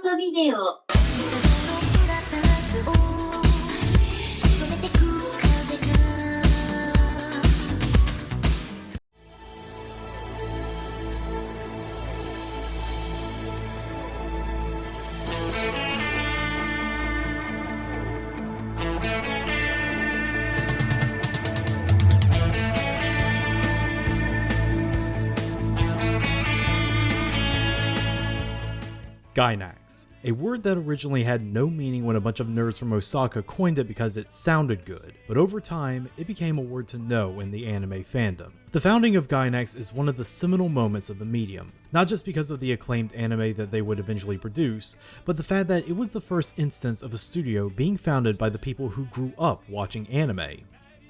トビデオ Gainax, a word that originally had no meaning when a bunch of nerds from Osaka coined it because it sounded good, but over time, it became a word to know in the anime fandom. The founding of Gainax is one of the seminal moments of the medium, not just because of the acclaimed anime that they would eventually produce, but the fact that it was the first instance of a studio being founded by the people who grew up watching anime.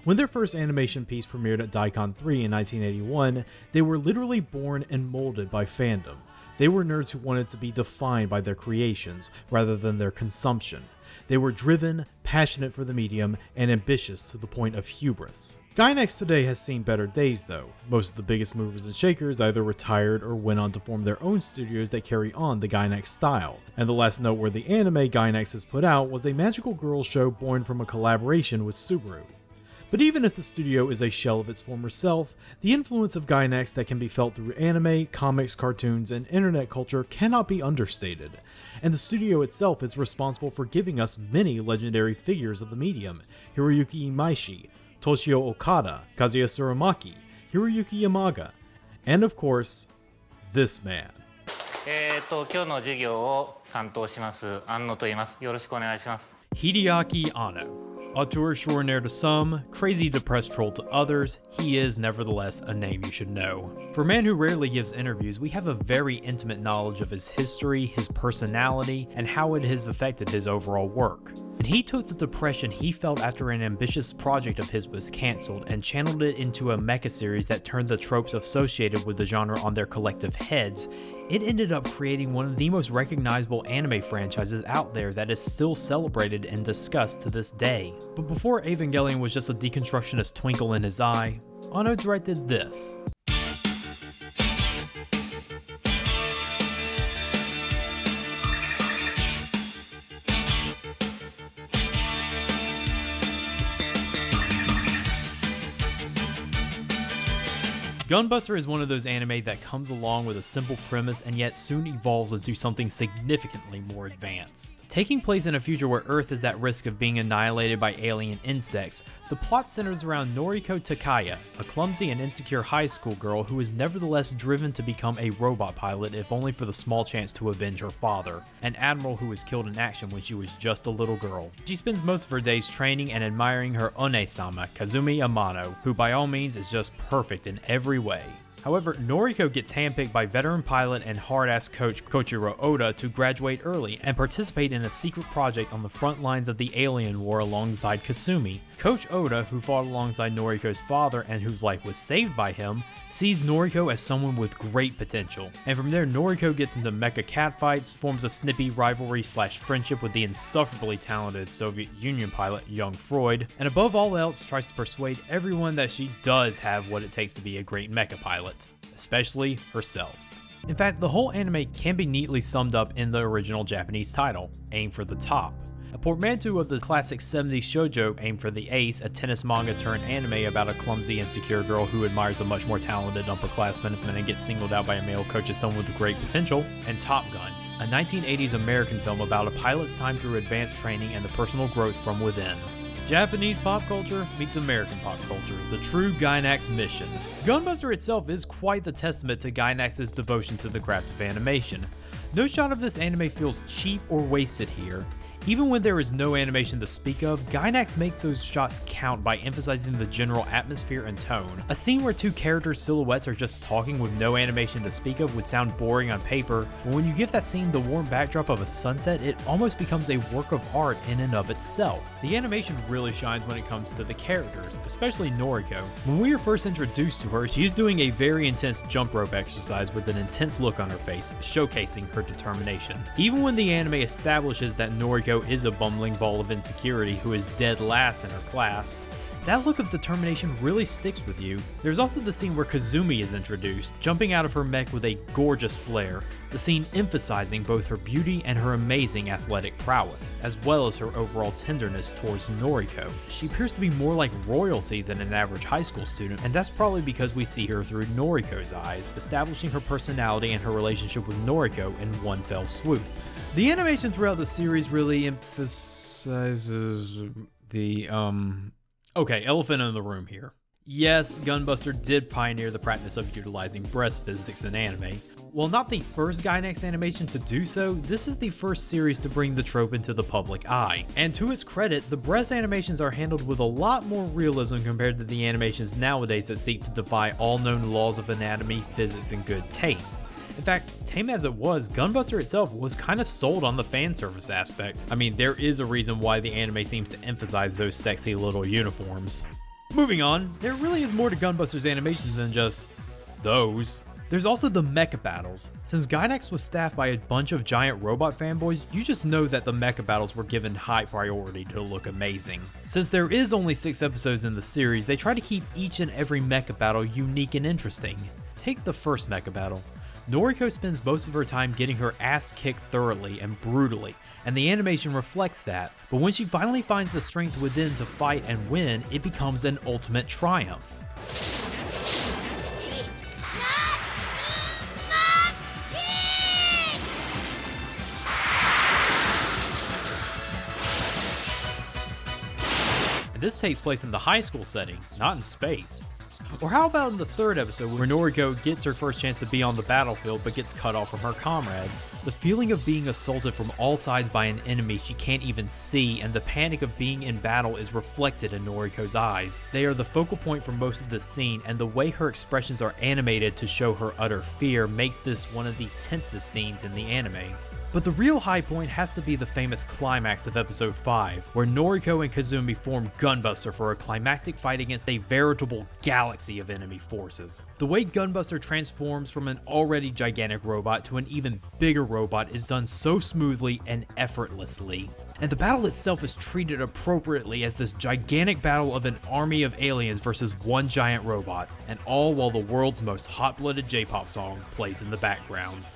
When their first animation piece premiered at Daikon 3 in 1981, they were literally born and molded by fandom. They were nerds who wanted to be defined by their creations rather than their consumption. They were driven, passionate for the medium, and ambitious to the point of hubris. Gainax today has seen better days though. Most of the biggest movers and shakers either retired or went on to form their own studios that carry on the Gainax style. And the last noteworthy anime Gainax has put out was a magical girl show born from a collaboration with Subaru. But even if the studio is a shell of its former self, the influence of Gainax that can be felt through anime, comics, cartoons, and internet culture cannot be understated. And the studio itself is responsible for giving us many legendary figures of the medium: Hiroyuki Imaishi, Toshio Okada, Kazuya Tsurumaki, Hiroyuki Yamaga, and of course, this man. 今日の授業を担当します安野と言います。よろしくお願いします。 Hideaki Anno. Auteur extraordinaire to some, crazy depressed troll to others, he is nevertheless a name you should know. For a man who rarely gives interviews, we have a very intimate knowledge of his history, his personality, and how it has affected his overall work. And he took the depression he felt after an ambitious project of his was cancelled and channeled it into a mecha series that turned the tropes associated with the genre on their collective heads. It ended up creating one of the most recognizable anime franchises out there that is still celebrated and discussed to this day. But before Evangelion was just a deconstructionist twinkle in his eye, Anno directed this. Gunbuster is one of those anime that comes along with a simple premise and yet soon evolves into something significantly more advanced. Taking place in a future where Earth is at risk of being annihilated by alien insects, the plot centers around Noriko Takaya, a clumsy and insecure high school girl who is nevertheless driven to become a robot pilot if only for the small chance to avenge her father, an admiral who was killed in action when she was just a little girl. She spends most of her days training and admiring her One-sama, Kazumi Amano, who by all means is just perfect in every way. However, Noriko gets handpicked by veteran pilot and hard-ass coach Koichiro Oda to graduate early and participate in a secret project on the front lines of the alien war alongside Kasumi. Coach Oda, who fought alongside Noriko's father and whose life was saved by him, sees Noriko as someone with great potential. And from there, Noriko gets into mecha catfights, forms a snippy rivalry/friendship with the insufferably talented Soviet Union pilot Young Freud, and above all else tries to persuade everyone that she does have what it takes to be a great mecha pilot, especially herself. In fact, the whole anime can be neatly summed up in the original Japanese title, Aim for the Top. A portmanteau of the classic 70s shoujo Aim for the Ace, a tennis manga turned anime about a clumsy, insecure girl who admires a much more talented upperclassman and gets singled out by a male coach as someone with great potential, and Top Gun, a 1980s American film about a pilot's time through advanced training and the personal growth from within. Japanese pop culture meets American pop culture, the true Gainax mission. Gunbuster itself is quite the testament to Gainax's devotion to the craft of animation. No shot of this anime feels cheap or wasted here. Even when there is no animation to speak of, Gainax makes those shots count by emphasizing the general atmosphere and tone. A scene where two characters' silhouettes are just talking with no animation to speak of would sound boring on paper, but when you give that scene the warm backdrop of a sunset, it almost becomes a work of art in and of itself. The animation really shines when it comes to the characters, especially Noriko. When we are first introduced to her, she's doing a very intense jump rope exercise with an intense look on her face, showcasing her determination. Even when the anime establishes that Noriko is a bumbling ball of insecurity who is dead last in her class, That look of determination really sticks with you. There's also the scene where Kazumi is introduced, jumping out of her mech with a gorgeous flare, the scene emphasizing both her beauty and her amazing athletic prowess, as well as her overall tenderness towards Noriko. She appears to be more like royalty than an average high school student, and that's probably because we see her through Noriko's eyes, establishing her personality and her relationship with Noriko in one fell swoop. The animation throughout the series really emphasizes the, Okay, elephant in the room here. Yes, Gunbuster did pioneer the practice of utilizing breast physics in anime. While not the first Gainax animation to do so, this is the first series to bring the trope into the public eye. And to its credit, the breast animations are handled with a lot more realism compared to the animations nowadays that seek to defy all known laws of anatomy, physics, and good taste. In fact, tame as it was, Gunbuster itself was kinda sold on the fan service aspect. I mean, there is a reason why the anime seems to emphasize those sexy little uniforms. Moving on, there really is more to Gunbuster's animations than just those. There's also the mecha battles. Since Gainax was staffed by a bunch of giant robot fanboys, you just know that the mecha battles were given high priority to look amazing. Since there is only 6 episodes in the series, they try to keep each and every mecha battle unique and interesting. Take the first mecha battle. Noriko spends most of her time getting her ass kicked thoroughly and brutally, and the animation reflects that, but when she finally finds the strength within to fight and win, it becomes an ultimate triumph. And this takes place in the high school setting, not in space. Or how about in the 3rd episode where Noriko gets her first chance to be on the battlefield but gets cut off from her comrade? The feeling of being assaulted from all sides by an enemy she can't even see, and the panic of being in battle is reflected in Noriko's eyes. They are the focal point for most of the scene, and the way her expressions are animated to show her utter fear makes this one of the tensest scenes in the anime. But the real high point has to be the famous climax of episode 5, where Noriko and Kazumi form Gunbuster for a climactic fight against a veritable galaxy of enemy forces. The way Gunbuster transforms from an already gigantic robot to an even bigger robot is done so smoothly and effortlessly. And the battle itself is treated appropriately as this gigantic battle of an army of aliens versus one giant robot, and all while the world's most hot-blooded J-pop song plays in the background.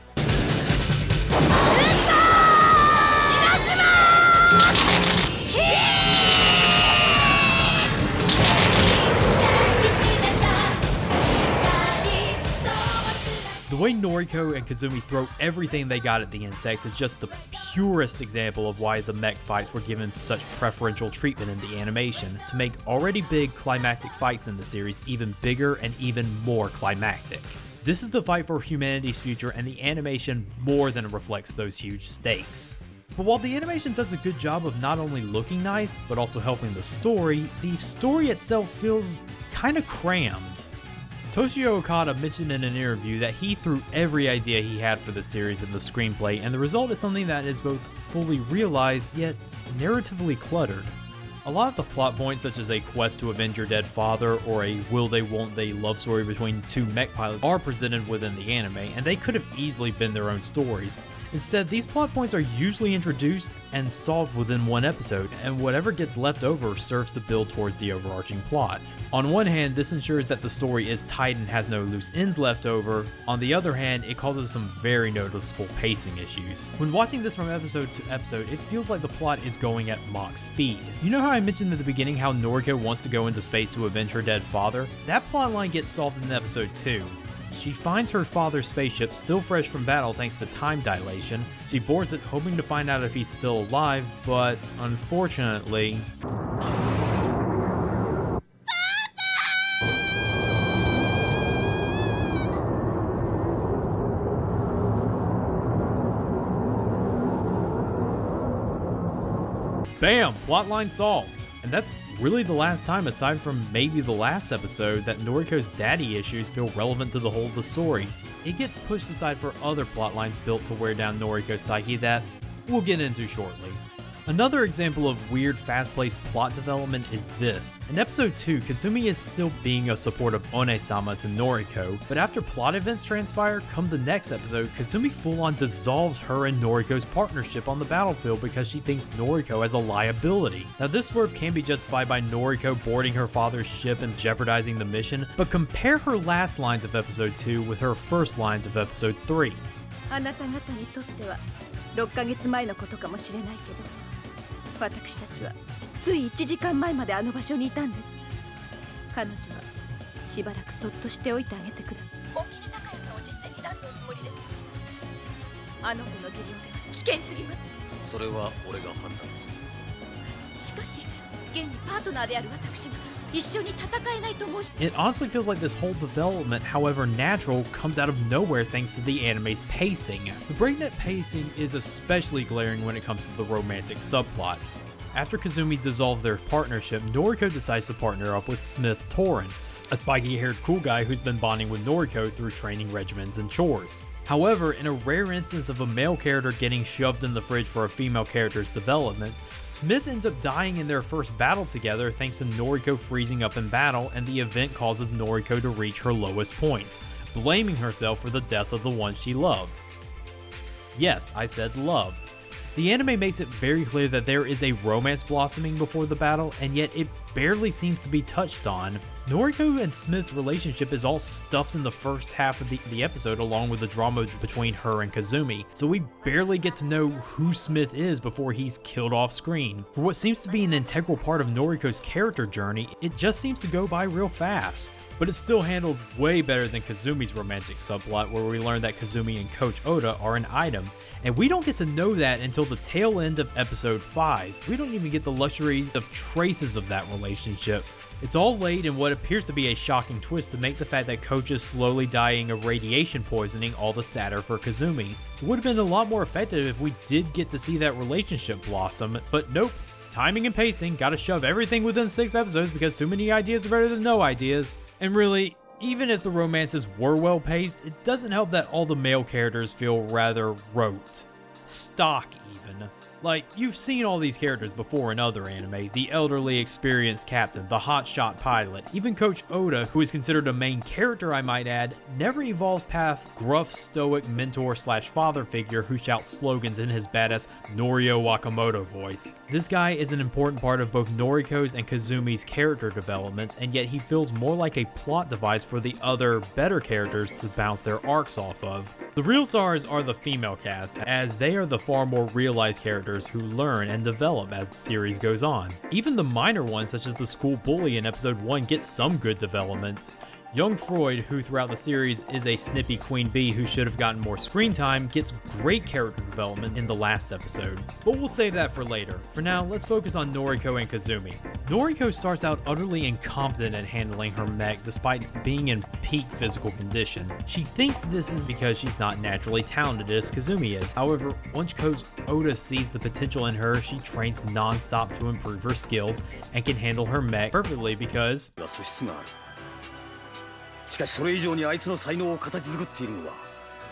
The way Noriko and Kazumi throw everything they got at the insects is just the purest example of why the mech fights were given such preferential treatment in the animation, to make already big climactic fights in the series even bigger and even more climactic. This is the fight for humanity's future, and the animation more than reflects those huge stakes. But while the animation does a good job of not only looking nice, but also helping the story itself feels kinda crammed. Toshio Okada mentioned in an interview that he threw every idea he had for the series in the screenplay, and the result is something that is both fully realized, yet narratively cluttered. A lot of the plot points, such as a quest to avenge your dead father or a will they won't they love story between two mech pilots, are presented within the anime, and they could have easily been their own stories. Instead, these plot points are usually introduced and solved within one episode, and whatever gets left over serves to build towards the overarching plot. On one hand, this ensures that the story is tight and has no loose ends left over. On the other hand, it causes some very noticeable pacing issues. When watching this from episode to episode, it feels like the plot is going at Mach speed. You know how I mentioned at the beginning how Noriko wants to go into space to avenge her dead father? That plotline gets solved in episode 2. She finds her father's spaceship still fresh from battle thanks to time dilation. She boards it hoping to find out if he's still alive, but unfortunately... Bam! Plotline solved! And that's really the last time, aside from maybe the last episode, that Noriko's daddy issues feel relevant to the whole of the story. It gets pushed aside for other plotlines built to wear down Noriko's psyche that we'll get into shortly. Another example of weird, fast-paced plot development is this. In episode 2, Kazumi is still being a supportive One-sama to Noriko, but after plot events transpire, come the next episode, Kazumi full-on dissolves her and Noriko's partnership on the battlefield because she thinks Noriko as a liability. Now this swerve can be justified by Noriko boarding her father's ship and jeopardizing the mission, but compare her last lines of episode 2 with her first lines of episode 3. あなた方にとっては6ヶ月前のことかもしれないけど、私たちはつい1時間前まであの場所にいたんです。彼女はしばらくそっとしておいてあげてください。本気で高谷さんを実践に出すおつもりです。あの子の技量では危険すぎます。それは俺が判断する。しかし現にパートナーである私が一緒に戦えないと申し。 It honestly feels like this whole development, however natural, comes out of nowhere thanks to the anime's pacing. The breakneck pacing is especially glaring when it comes to the romantic subplots. After Kazumi dissolves their partnership, Noriko decides to partner up with Smith Torin, a spiky-haired cool guy who's been bonding with Noriko through training regimens and chores. However, in a rare instance of a male character getting shoved in the fridge for a female character's development, Smith ends up dying in their first battle together thanks to Noriko freezing up in battle, and the event causes Noriko to reach her lowest point, blaming herself for the death of the one she loved. Yes, I said loved. The anime makes it very clear that there is a romance blossoming before the battle, and yet it barely seems to be touched on. Noriko and Smith's relationship is all stuffed in the first half of the episode along with the drama between her and Kazumi, so we barely get to know who Smith is before he's killed off screen. For what seems to be an integral part of Noriko's character journey, it just seems to go by real fast. But it's still handled way better than Kazumi's romantic subplot, where we learn that Kazumi and Coach Oda are an item, and we don't get to know that until the tail end of episode 5. We don't even get the luxuries of traces of that relationship. It's all laid in what appears to be a shocking twist to make the fact that Coach is slowly dying of radiation poisoning all the sadder for Kazumi. It would have been a lot more effective if we did get to see that relationship blossom, but nope. Timing and pacing, gotta shove everything within 6 episodes because too many ideas are better than no ideas. And really, even if the romances were well paced, it doesn't help that all the male characters feel rather rote. Stock even. Like, you've seen all these characters before in other anime, the elderly experienced captain, the hotshot pilot, even Coach Oda, who is considered a main character I might add, never evolves past gruff stoic mentor slash father figure who shouts slogans in his badass Norio Wakamoto voice. This guy is an important part of both Noriko's and Kazumi's character developments, and yet he feels more like a plot device for the other better characters to bounce their arcs off of. The real stars are the female cast, as they are the far more realized characters who learn and develop as the series goes on. Even the minor ones, such as the school bully in episode 1, get some good development. Young Freud, who throughout the series is a snippy queen bee who should have gotten more screen time, gets great character development in the last episode. But we'll save that for later. For now, let's focus on Noriko and Kazumi. Noriko starts out utterly incompetent at handling her mech despite being in peak physical condition. She thinks this is because she's not naturally talented as Kazumi is. However, once Coach Oda sees the potential in her, she trains non-stop to improve her skills and can handle her mech perfectly because しかしそれ以上にあいつの才能を形作っているのは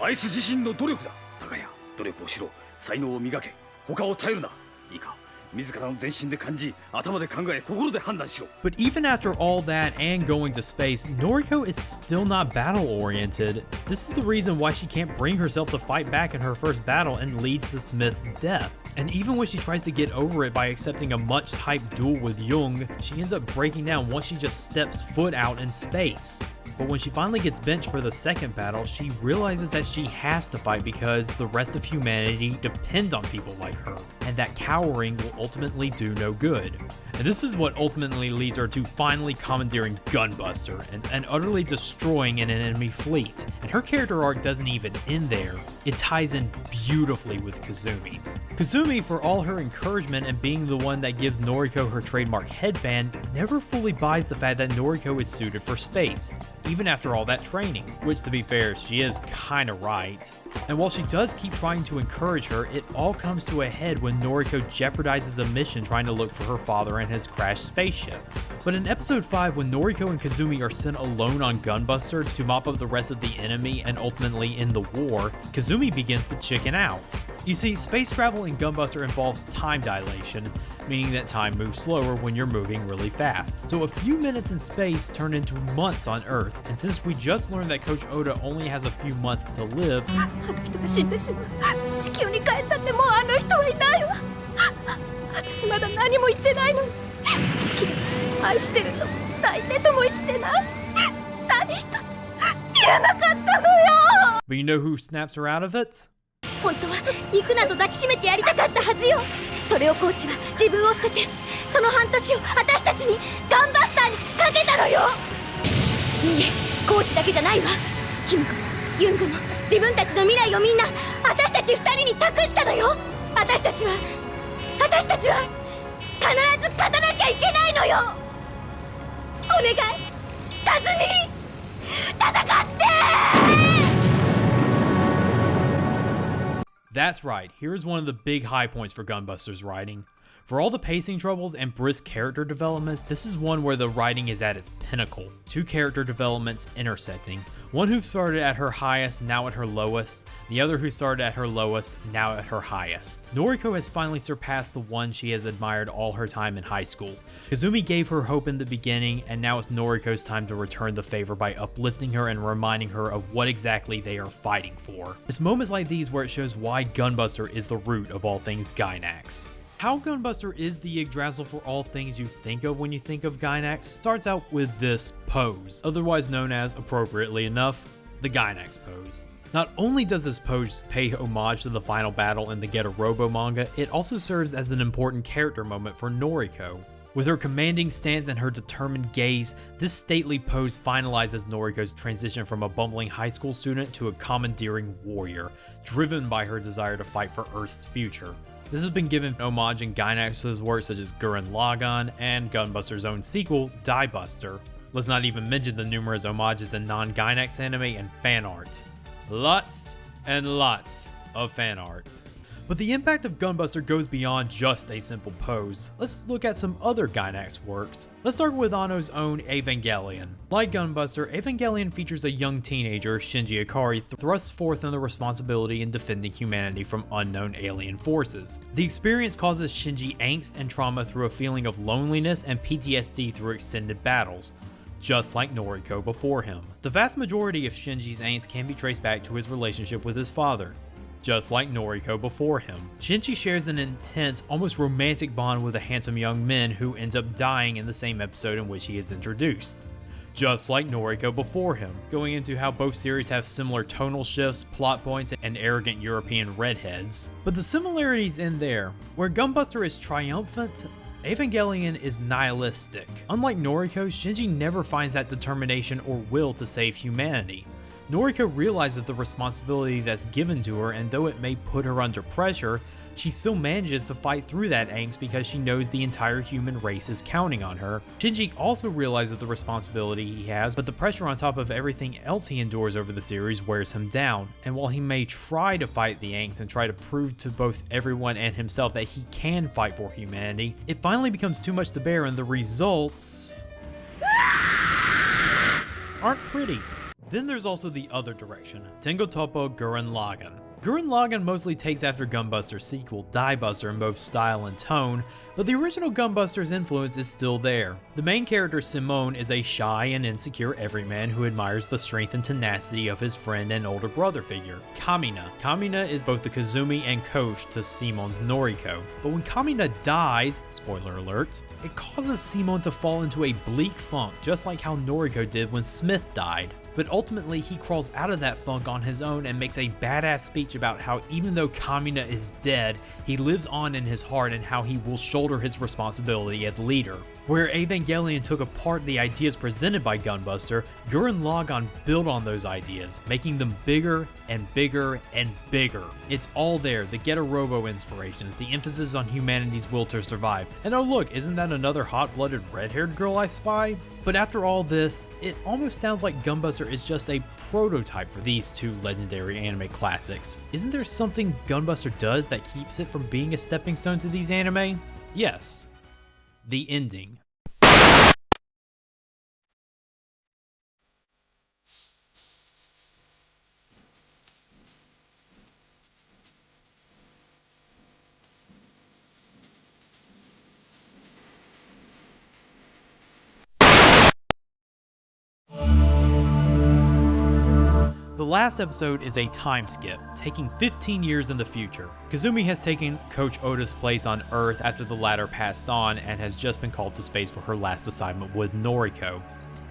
あいつ自身の努力だ。高谷、努力をしろ。才能を磨け。他を頼るな。いいか。自らの全身で感じ、頭で考え、心で判断しろ。 But even after all that and going to space, Noriko is still not battle-oriented. This is the reason why she can't bring herself to fight back in her first battle and leads to Smith's death. And even when she tries to get over it by accepting a much-hyped duel with Jung, she ends up breaking down once she just steps foot out in space. But when she finally gets benched for the second battle, she realizes that she has to fight because the rest of humanity depend on people like her, and that cowering will ultimately do no good. And this is what ultimately leads her to finally commandeering Gunbuster and utterly destroying an enemy fleet. And her character arc doesn't even end there. It ties in beautifully with Kazumi's. Kazumi, for all her encouragement and being the one that gives Noriko her trademark headband, never fully buys the fact that Noriko is suited for space, even after all that training, which to be fair, she is kinda right. And while she does keep trying to encourage her, it all comes to a head when Noriko jeopardizes a mission trying to look for her father and his crashed spaceship. But in episode 5, when Noriko and Kazumi are sent alone on Gunbuster to mop up the rest of the enemy and ultimately end the war, Kazumi begins to chicken out. You see, space travel in Gunbuster involves time dilation, meaning that time moves slower when you're moving really fast. So a few minutes in space turn into months on Earth, and since we just learned that Coach Oda only has a few months to live, あの人が死んでしまう。地球に帰ったってもうあの人はいないわ。私まだ何も言ってないのに。好きだ、愛してると抱いてとも言ってない。何一つ言えなかったのよ。 but you know who snaps her out of it? 本当は行くなと抱きしめてやりたかったはずよ。それをコーチは自分を捨てて、その半年を私たちにガンバスターにかけたのよ。いいえ、コーチだけじゃないわ。キムゴもユングも自分たちの未来をみんな私たち二人に託したのよ。私たちは必ず勝たなきゃいけないのよ。お願い、カズミ、戦って。That's right, here's one of the big high points for Gunbuster's writing. For all the pacing troubles and brisk character developments, this is one where the writing is at its pinnacle. Two character developments intersecting. One who started at her highest, now at her lowest. The other who started at her lowest, now at her highest. Noriko has finally surpassed the one she has admired all her time in high school. Kazumi gave her hope in the beginning, and now it's Noriko's time to return the favor by uplifting her and reminding her of what exactly they are fighting for. It's moments like these where it shows why Gunbuster is the root of all things Gainax. How Gunbuster is the Yggdrasil for all things you think of when you think of Gainax starts out with this pose, otherwise known as, appropriately enough, the Gainax pose. Not only does this pose pay homage to the final battle in the Getter Robo manga, it also serves as an important character moment for Noriko. With her commanding stance and her determined gaze, this stately pose finalizes Noriko's transition from a bumbling high school student to a commandeering warrior, driven by her desire to fight for Earth's future. This has been given homage in Gainax's works such as Gurren Lagann and Gunbuster's own sequel, Diebuster. Let's not even mention the numerous homages in non-Gainax anime and fan art. Lots and lots of fan art. But the impact of Gunbuster goes beyond just a simple pose. Let's look at some other Gainax works. Let's start with Anno's own Evangelion. Like Gunbuster, Evangelion features a young teenager, Shinji Ikari, thrust forth in the responsibility in defending humanity from unknown alien forces. The experience causes Shinji angst and trauma through a feeling of loneliness and PTSD through extended battles, just like Noriko before him. The vast majority of Shinji's angst can be traced back to his relationship with his father, just like Noriko before him. Shinji shares an intense, almost romantic bond with a handsome young man who ends up dying in the same episode in which he is introduced, just like Noriko before him, going into how both series have similar tonal shifts, plot points, and arrogant European redheads. But the similarities end there. Where Gunbuster is triumphant, Evangelion is nihilistic. Unlike Noriko, Shinji never finds that determination or will to save humanity. Noriko realizes the responsibility that's given to her, and though it may put her under pressure, she still manages to fight through that angst because she knows the entire human race is counting on her. Shinji also realizes the responsibility he has, but the pressure on top of everything else he endures over the series wears him down, and while he may try to fight the angst and try to prove to both everyone and himself that he can fight for humanity, it finally becomes too much to bear, and the results aren't pretty. Then there's also the other direction, Tengo Toppo Gurren Lagann. Gurren Lagann mostly takes after Gunbuster's sequel, Diebuster, in both style and tone, but the original Gunbuster's influence is still there. The main character, Simone, is a shy and insecure everyman who admires the strength and tenacity of his friend and older brother figure, Kamina. Kamina is both the Kazumi and coach to Simone's Noriko. But when Kamina dies, spoiler alert, it causes Simone to fall into a bleak funk, just like how Noriko did when Smith died. But ultimately, he crawls out of that funk on his own and makes a badass speech about how even though Kamina is dead, he lives on in his heart and how he will shoulder his responsibility as leader. Where Evangelion took apart the ideas presented by Gunbuster, Gurren Lagann built on those ideas, making them bigger and bigger and bigger. It's all there, the Getter Robo inspirations, the emphasis on humanity's will to survive. And oh look, isn't that another hot-blooded red-haired girl I spy? But after all this, it almost sounds like Gunbuster is just a prototype for these two legendary anime classics. Isn't there something Gunbuster does that keeps it from being a stepping stone to these anime? Yes. The ending. last episode is a time skip, taking 15 years in the future. Kazumi has taken Coach Oda's place on Earth after the latter passed on and has just been called to space for her last assignment with Noriko.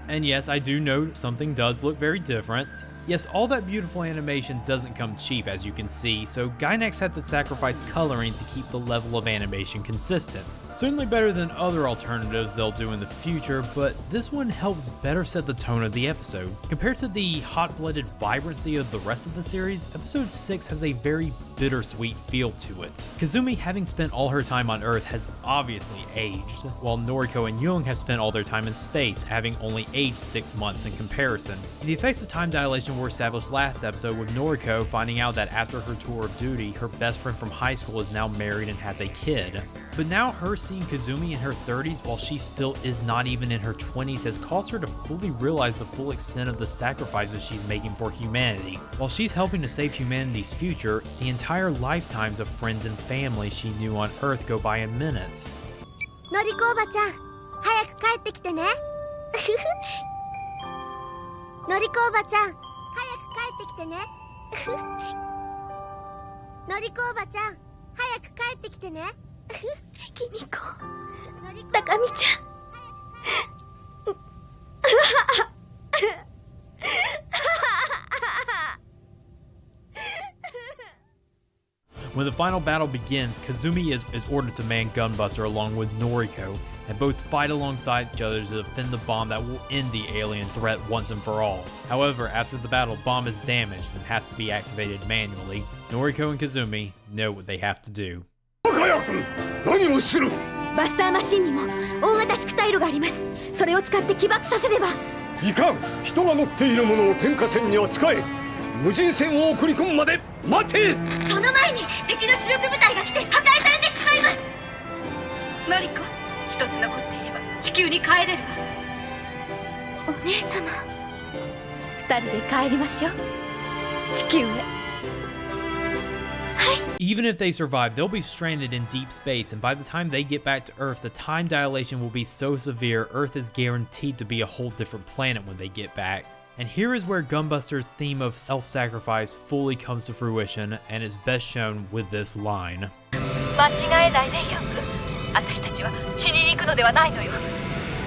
And yes, I do know something does look very different. Yes, all that beautiful animation doesn't come cheap, as you can see, so Gainax had to sacrifice coloring to keep the level of animation consistent. Certainly better than other alternatives they'll do in the future, but this one helps better set the tone of the episode. Compared to the hot-blooded vibrancy of the rest of the series, episode 6 has a very bittersweet feel to it. Kazumi, having spent all her time on Earth, has obviously aged, while Noriko and Jung have spent all their time in space, having only aged 6 months in comparison. The effects of time dilation were established last episode, with Noriko finding out that after her tour of duty, her best friend from high school is now married and has a kid. But now her seeing Kazumi in her 30s while she still is not even in her 20s has caused her to fully realize the full extent of the sacrifices she's making for humanity. While she's helping to save humanity's future, the entire lifetimes of friends and family she knew on Earth go by in minutes. Noriko おばちゃん、早く帰ってきてね。Noriko おばちゃん、早く帰ってきてね。Noriko おばちゃん、早く帰ってきてね。君子、高見ちゃん。When the final battle begins, Kazumi is ordered to man Gunbuster along with Noriko, and both fight alongside each other to defend the bomb that will end the alien threat once and for all. However, after the battle, bomb is damaged and has to be activated manually. Noriko and Kazumi know what they have to do. 何をする？バスターマシンにも大型縮退路があります。それを使って起爆させれば。いかん。人が乗っているものを点火線に扱え。無人船を送り込むまで待て。その前に敵の主力部隊が来て破壊されてしまいます。ノリコ、一つ残っていれば地球に帰れるわ。お姉様。二人で帰りましょう。地球へ。Even if they survive, they'll be stranded in deep space, and by the time they get back to Earth, the time dilation will be so severe, Earth is guaranteed to be a whole different planet when they get back. And here is where Gunbuster's theme of self-sacrifice fully comes to fruition, and is best shown with this line. 間違えないで、ユング。私たちは死にに行くのではないのよ。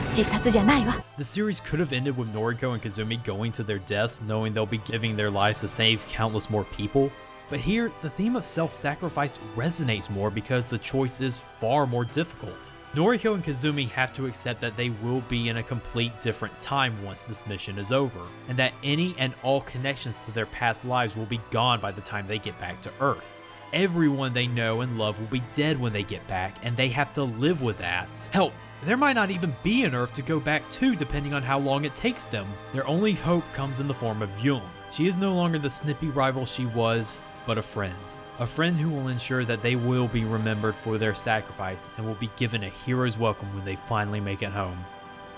自殺じゃないわ。The series could have ended with Noriko and Kazumi going to their deaths, knowing they'll be giving their lives to save countless more people. But here, the theme of self-sacrifice resonates more because the choice is far more difficult. Noriko and Kazumi have to accept that they will be in a complete different time once this mission is over, and that any and all connections to their past lives will be gone by the time they get back to Earth. Everyone they know and love will be dead when they get back, and they have to live with that. Hell, there might not even be an Earth to go back to depending on how long it takes them. Their only hope comes in the form of Jung. She is no longer the snippy rival she was, but a friend. A friend who will ensure that they will be remembered for their sacrifice and will be given a hero's welcome when they finally make it home.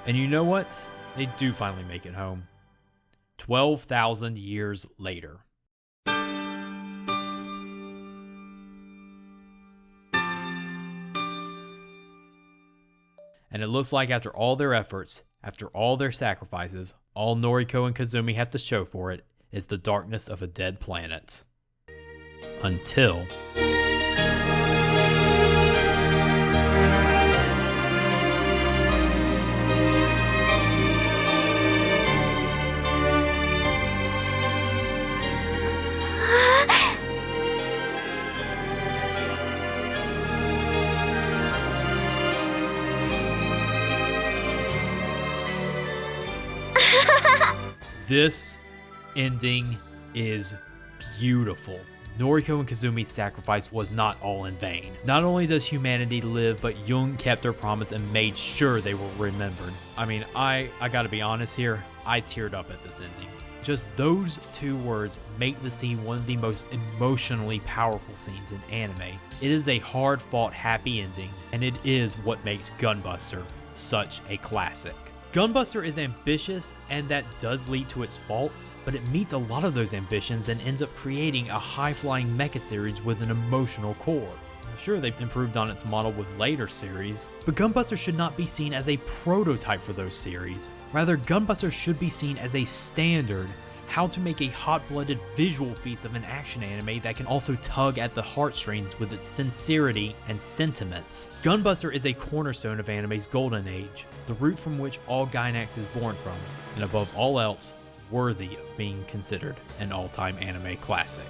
And you know what? They do finally make it home. 12,000 years later. And it looks like after all their efforts, after all their sacrifices, all Noriko and Kazumi have to show for it is the darkness of a dead planet. Until... This ending is beautiful. Noriko and Kazumi's sacrifice was not all in vain. Not only does humanity live, but Jung kept her promise and made sure they were remembered. I mean, I gotta be honest here, I teared up at this ending. Just those two words make the scene one of the most emotionally powerful scenes in anime. It is a hard-fought happy ending, and it is what makes Gunbuster such a classic. Gunbuster is ambitious, and that does lead to its faults, but it meets a lot of those ambitions and ends up creating a high-flying mecha series with an emotional core. Sure, they've improved on its model with later series, but Gunbuster should not be seen as a prototype for those series. Rather, Gunbuster should be seen as a standard, how to make a hot-blooded visual feast of an action anime that can also tug at the heartstrings with its sincerity and sentiments. Gunbuster is a cornerstone of anime's golden age, the root from which all Gainax is born from, and above all else, worthy of being considered an all-time anime classic.